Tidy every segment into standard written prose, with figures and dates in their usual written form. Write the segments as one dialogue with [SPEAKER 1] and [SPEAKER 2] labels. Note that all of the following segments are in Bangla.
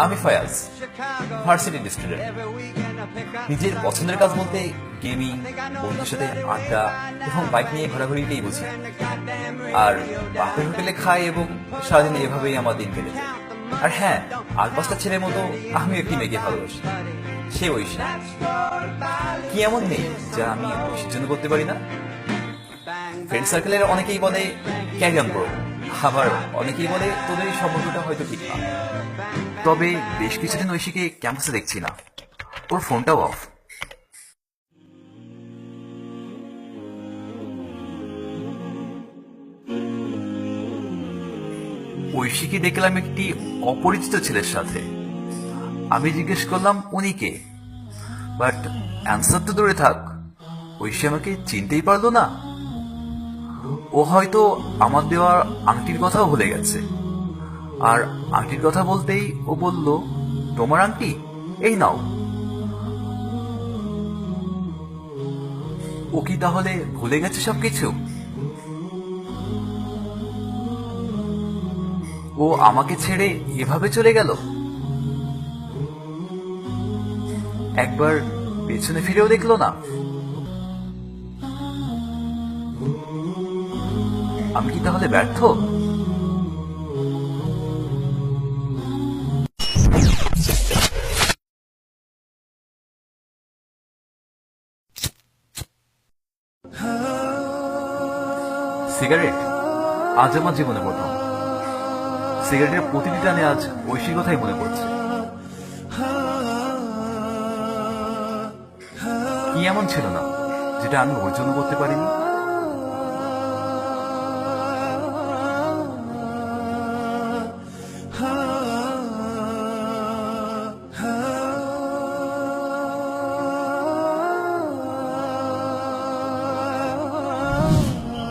[SPEAKER 1] আমি ফায়াজ, ভার্সিটি স্টুডেন্ট। নিজের পছন্দের কাজ বলতে গেমিং, বন্ধুর সাথে আড্ডা এবং বাইক নিয়ে ঘোরাঘুরিকেই বুঝি। আর বাপের হোটেলে খাই এবং সারাদিন এভাবেই আমার দিন কেটে যায়। আর হ্যাঁ, আর পাঁচটা ছেলের মতো আমি একটি মেয়েকে ভালোবাসি, সে ঐশী। কি এমন নেই যা আমি ঐশীর জন্য করতে পারি না? ফ্রেন্ড সার্কেলের অনেকেই বলে ক্যারি অন করো, আবার অনেকেই বলে তোদের এই সম্পর্কটা হয়তো ঠিক না। তবে বেশ কিছুদিন ঐশীকে ক্যাম্পাসে দেখছি না, ওর ফোনটাও অফ। ঐশীকে দেখলাম একটি অপরিচিত ছেলের সাথে। আমি জিজ্ঞেস করলাম উনি কে, বাট অ্যান্সার তো দূরে থাক, ঐশী আমাকে চিনতেই পারলো না। ও হয়তো আমার দেওয়ার আংটির কথাও ভুলে গেছে। আর আংটির কথা বলতেই ও বলল, তোমার আংটি, এই নাও। ও কি তাহলে ভুলে গেছে সবকিছু? ও আমাকে ছেড়ে এভাবে চলে গেল? একবার পেছনে ফিরেও দেখলো না? আমি কি তাহলে ব্যর্থ? সিগারেট আজ আমার জীবনে প্রথম। সিগারেটের প্রতিটি টানে আজ ঐশী কথাই মনে পড়ছে। কি এমন ছিল না যেটা আমি ওর জন্য করতে পারিনি?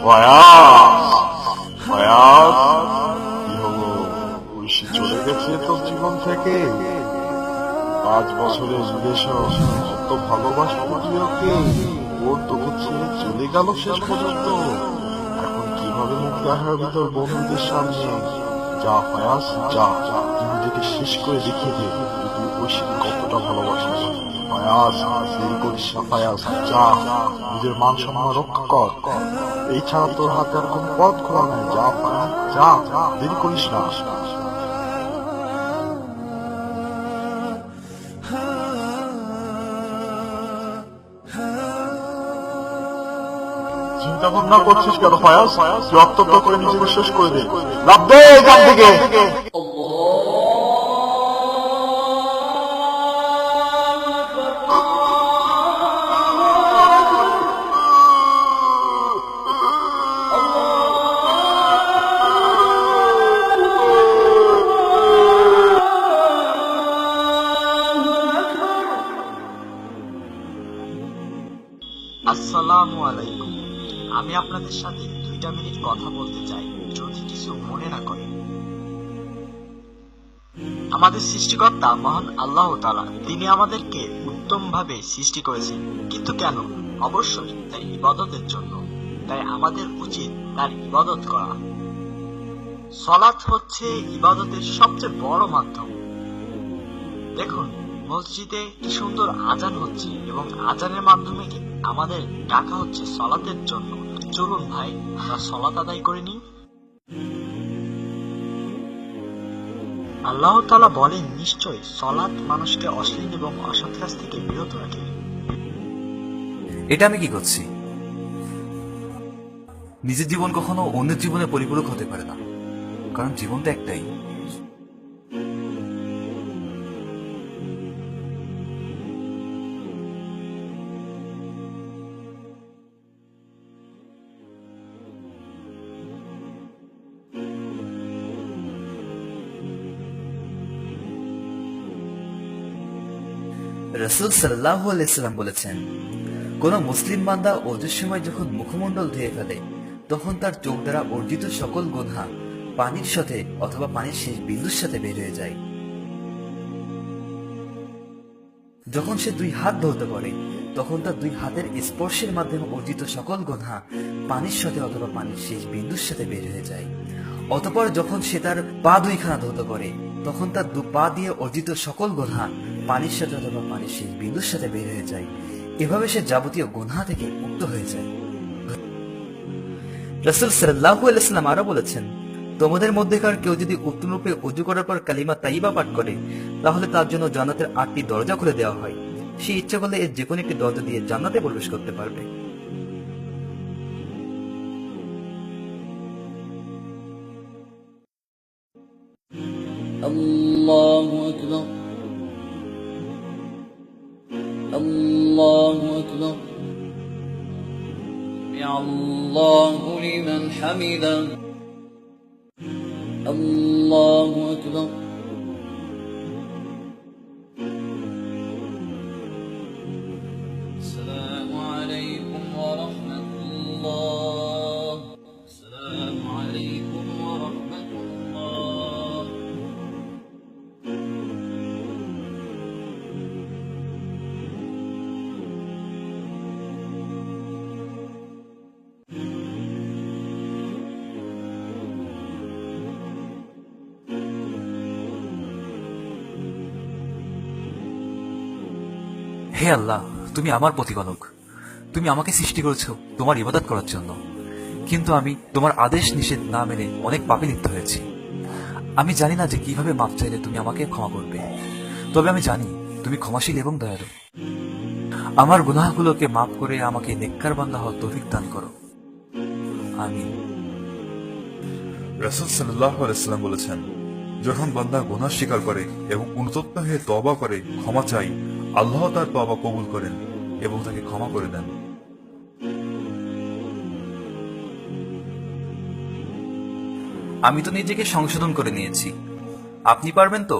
[SPEAKER 2] ফয়াজ, ফয়াজ, কি হলো? ঐশী চলে গেছে তোর জীবন থেকে? 5 বছরের রিলেশন, কত ভালোবাসা তুই ওকে, ওর তোকে ছেড়ে চলে গেল শেষ পর্যন্ত। এখন কিভাবে মুখ দেখাবি তোর বন্ধুদের সামনে? যা ফয়াজ, যা, তুই নিজেকে শেষ করে দেখিয়ে দে তুই ঐশীকে কতটা ভালোবাসিস। ফয়াজ, দেরি করিস না ফয়াজ, যা, নিজের মান সম্মান রক্ষা কর। এই ছাড়া তোর হাতে আর কোন পথ খোলা নাই। যা ফয়াজ, যা, দেরি করিস না। চিন্তা ভাবনা করছিস কেন ফয়াজ? তুই অত্যন্ত করে নিজেকে শেষ করে দে, লাভ দে এখান থেকে।
[SPEAKER 3] আসসালামু আলাইকুম। আমি আপনাদের সাথে 2টা মিনিট কথা বলতে চাই, যদি কিছু মনে না করেন। আমাদের সৃষ্টিকর্তা মহান আল্লাহ তাআলা, তিনি আমাদেরকে উত্তম ভাবে সৃষ্টি করেছেন, কিন্তু কেন? অবশ্যই তার ইবাদতের জন্য। তাই আমাদের উচিত তার ইবাদত করা। সালাত হচ্ছে ইবাদতের সবচেয়ে বড় মাধ্যম। দেখুন, মসজিদে কি সুন্দর আজান হচ্ছে এবং আজানের মাধ্যমে আমাদের ডাকা হচ্ছে সালাতের জন্য। চলুন ভাই, আমরা সালাত আদায় করে নিই। আল্লাহ তাআলা বলেন, নিশ্চয় সালাত মানুষকে অশ্লীল এবং অসৎ কাজ থেকে বিরত রাখে।
[SPEAKER 1] এটা আমি কি করছি? নিজের জীবন কখনো অন্যের জীবনে পরিপূরক হতে পারে না, কারণ জীবন তো একটাই। রাসূল সাল্লাল্লাহু আলাইহি সাল্লাম বলেছেন, কোন মুসলিম বান্দা ওযুর সময় যখন মুখমণ্ডল ধুয়ে ফেলে, তখন তার চোখ দ্বারা অর্জিত সকল গুনাহ পানির সাথে অথবা পানির শেষ বিন্দুর সাথে বের হয়ে যায়। যখন সে 2 হাত ধৌত করে, তখন তার 2 হাতের স্পর্শের মাধ্যমে অর্জিত সকল গুনাহ পানির সাথে অথবা পানির শেষ বিন্দুর সাথে বের হয়ে যায়। অতঃপর যখন সে তার পা দুইখানা ধৌত করে, তখন তার দু পা দিয়ে অর্জিত সকল গুনাহ পানির সাথে অথবা পানির সেই বিন্দুর সাথে বের হয়ে যায়। এভাবে সে যাবতীয় গুনাহ থেকে মুক্ত হয়ে যায়। রাসূল সাল্লাল্লাহু আলাইহি ওয়াসাল্লাম আরো বলেছেন, তোমাদের মধ্যেকার কেউ যদি উত্তম রূপে ওযু করার পর কালিমা তাইয়্যিবা পাঠ করে, তাহলে তার জন্য জান্নাতের 8টি দরজা খুলে দেওয়া হয়। সে ইচ্ছা করলে এর যে কোনো একটি দরজা দিয়ে জান্নাতে প্রবেশ করতে পারবে।
[SPEAKER 4] الله أكبر الله أكبر يا الله لمن حمده الله أكبر السلام عليكم ورحمة الله السلام عليكم ورحمة الله
[SPEAKER 1] হে আল্লাহ, তুমি আমার প্রতিপালক। তুমি আমাকে সৃষ্টি করেছো তোমার ইবাদত করার জন্য, কিন্তু আমি তোমার আদেশ নিষেধ না মেনে অনেক পাপে লিপ্ত হয়েছি। আমি জানি না যে কিভাবে মাপ চাইলে তুমি আমাকে ক্ষমা করবে, তবে আমি জানি তুমি ক্ষমাশীল এবং দয়ালু। আমার গুনাহগুলোকে মাফ করে আমাকে নেককার বান্দা হওয়ার তৌফিক দান করো, আমিন।
[SPEAKER 5] রাসূল সাল্লাল্লাহু আলাইহি ওয়াসাল্লাম বলেছেন, যখন বান্দা গুনাহ স্বীকার করে এবং অনুতপ্ত হয়ে তওবা করে ক্ষমা চায়, আল্লাহ তার তওবা কবুল করেন এবং তাকে ক্ষমা করে দেন।
[SPEAKER 1] আমি তো নিজেকে সংশোধন করে নিয়েছি, আপনি পারবেন তো?